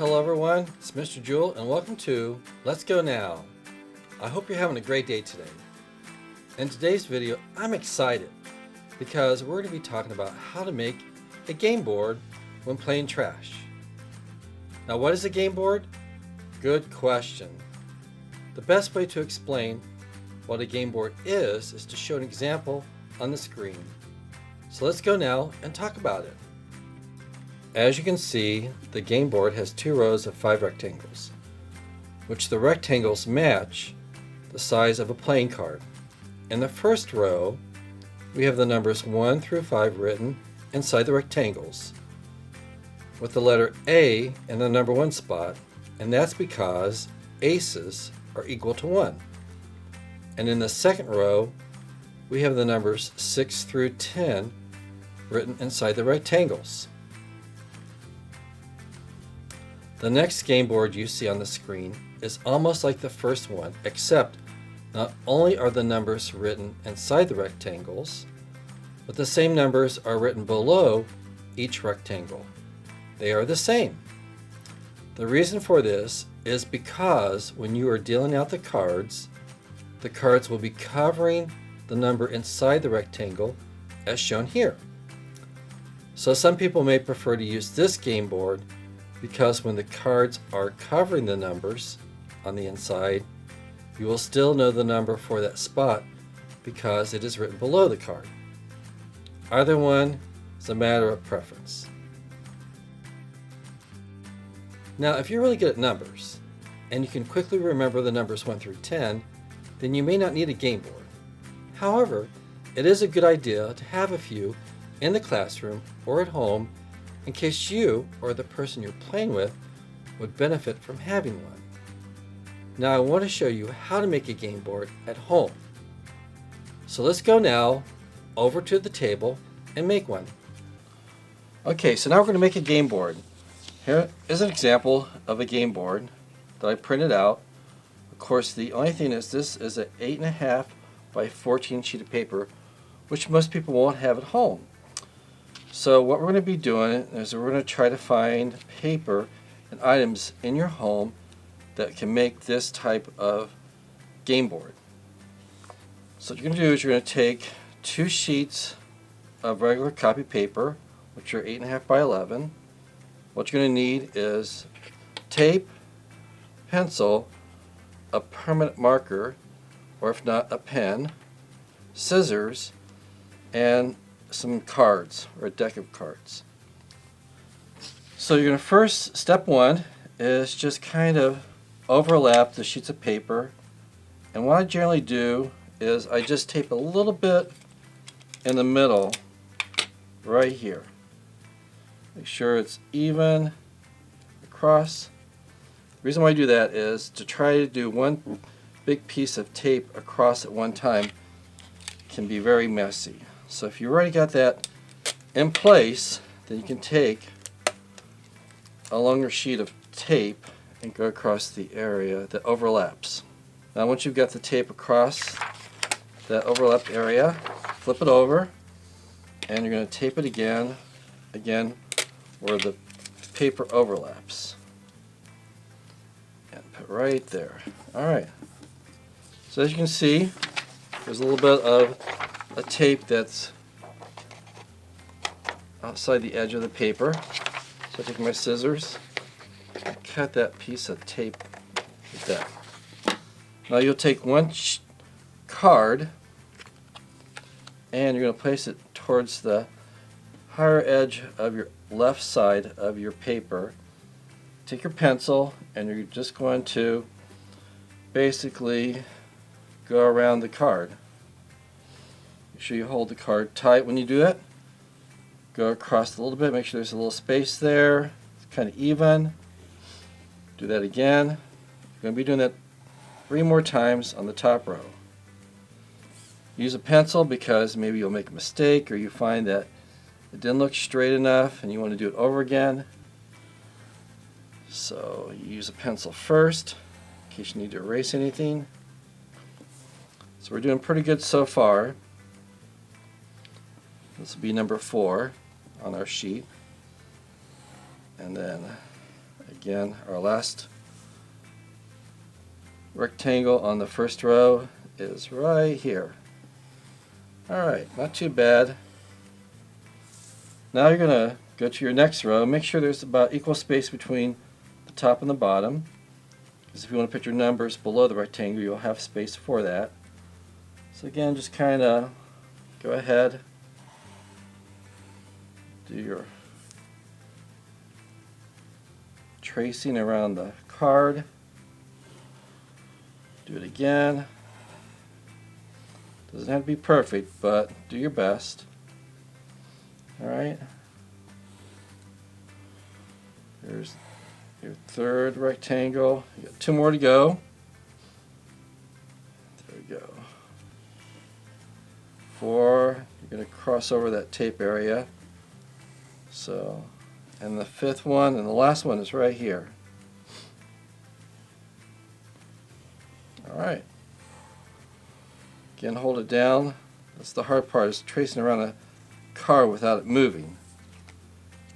hello everyone, it's Mr. Jewell and welcome to Let's Go Now. I hope you're having a great day today. In today's video, I'm excited because we're going to be talking about how to make a game board when playing trash. Now what is a game board? Good question. The best way to explain what a game board is to show an example on the screen. So let's go now and talk about it. As you can see, the game board has two rows of 5 rectangles, which the rectangles match the size of a playing card. In the first row, we have the numbers 1 through 5 written inside the rectangles, with the letter A in the number 1 spot, and that's because aces are equal to 1. And in the second row, we have the numbers 6 through 10 written inside the rectangles. The next game board you see on the screen is almost like the first one, except not only are the numbers written inside the rectangles, but the same numbers are written below each rectangle. They are the same. The reason for this is because when you are dealing out the cards will be covering the number inside the rectangle as shown here. So some people may prefer to use this game board because when the cards are covering the numbers on the inside, you will still know the number for that spot because it is written below the card. Either one is a matter of preference. Now, if you're really good at numbers and you can quickly remember the numbers 1 through 10, then you may not need a game board. However, it is a good idea to have a few in the classroom or at home in case you or the person you're playing with would benefit from having one. Now I want to show you how to make a game board at home. So let's go now over to the table and make one. Okay, so now we're going to make a game board. Here is an example of a game board that I printed out. Of course, the only thing is this is an 8.5 by 14 sheet of paper, which most people won't have at home. So what we're going to be doing is we're going to try to find paper and items in your home that can make this type of game board. So what you're going to do is you're going to take 2 sheets of regular copy paper, which are 8.5 by 11. What you're going to need is tape, pencil, a permanent marker, or if not, a pen, scissors, and some cards, or a deck of cards. So you're going to first, step 1 is just kind of overlap the sheets of paper, and what I generally do is I just tape a little bit in the middle right here. Make sure it's even across. The reason why I do that is to try to do one big piece of tape across at one time can be very messy. So if you already got that in place, then you can take a longer sheet of tape and go across the area that overlaps. Now once you've got the tape across that overlapped area, flip it over and you're going to tape it again where the paper overlaps. And put right there. Alright. So as you can see, there's a little bit of a tape that's outside the edge of the paper. So I take my scissors and cut that piece of tape like that. Now you'll take one card and you're going to place it towards the higher edge of your left side of your paper. Take your pencil and you're just going to basically go around the card. Make sure you hold the card tight when you do it. Go across a little bit, make sure there's a little space there. It's kind of even. Do that again. You're going to be doing that 3 more times on the top row. Use a pencil because maybe you'll make a mistake or you find that it didn't look straight enough and you want to do it over again. So you use a pencil first in case you need to erase anything. So we're doing pretty good so far. This will be number 4 on our sheet. And then Again, our last rectangle on the first row is right here. Alright, not too bad. Now you're going to go to your next row. Make sure there's about equal space between the top and the bottom, because if you want to put your numbers below the rectangle, you'll have space for that. So again, just kind of go ahead, do your tracing around the card. Do it again. Doesn't have to be perfect, but do your best. Alright. Here's your third rectangle. You got 2 more to go. There we go. 4. You're going to cross over that tape area. So, and the 5th one and the last one is right here. Alright. Again, hold it down. That's the hard part, is tracing around a car without it moving.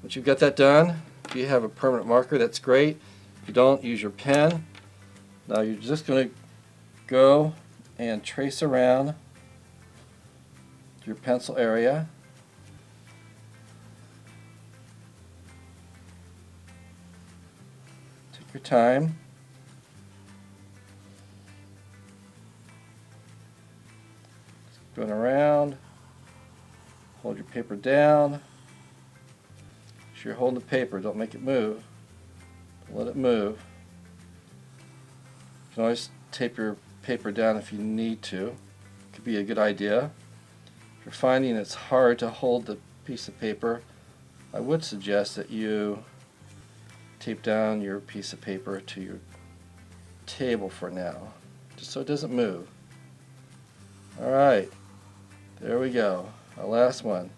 Once you've got that done, if you have a permanent marker, that's great. If you don't, use your pen. Now you're just going to go and trace around your pencil area. Take your time. Going around, hold your paper down. Make sure you're holding the paper, don't make it move. Don't let it move. You can always tape your paper down if you need to. Could be a good idea. If you're finding it's hard to hold the piece of paper, I would suggest that you tape down your piece of paper to your table for now, just so it doesn't move. Alright. There we go. Our last one.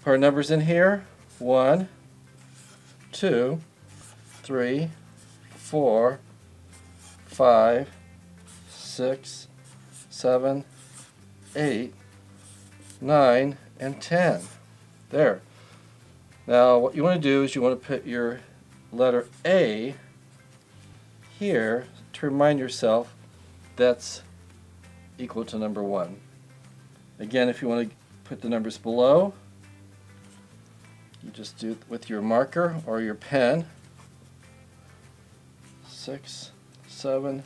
Put our numbers in here. 1, 2, 3, 4, 5, 6, 7, 8, 9, and 10. There. Now what you want to do is you want to put your letter A here to remind yourself that's equal to number 1. Again, if you want to put the numbers below, you just do it with your marker or your pen. 6, 7,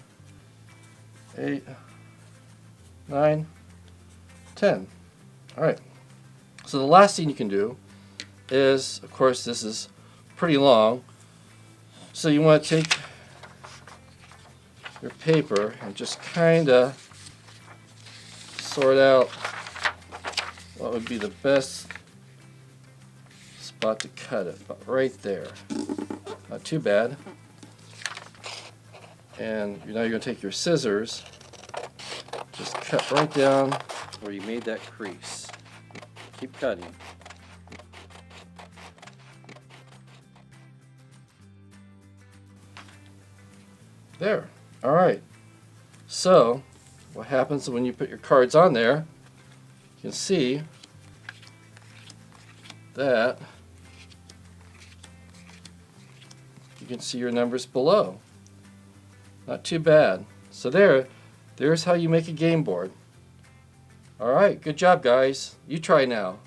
8, 9, 10. Alright. So the last thing you can do is, of course, this is pretty long, so you want to take your paper and just kind of sort out what would be the best spot to cut it, about right there. Not too bad. And now you're going to take your scissors, just cut right down where you made that crease. Keep cutting. There. Alright. So, what happens when you put your cards on there, you can see that you can see your numbers below. Not too bad. So there's how you make a game board. Alright, good job guys. You try now.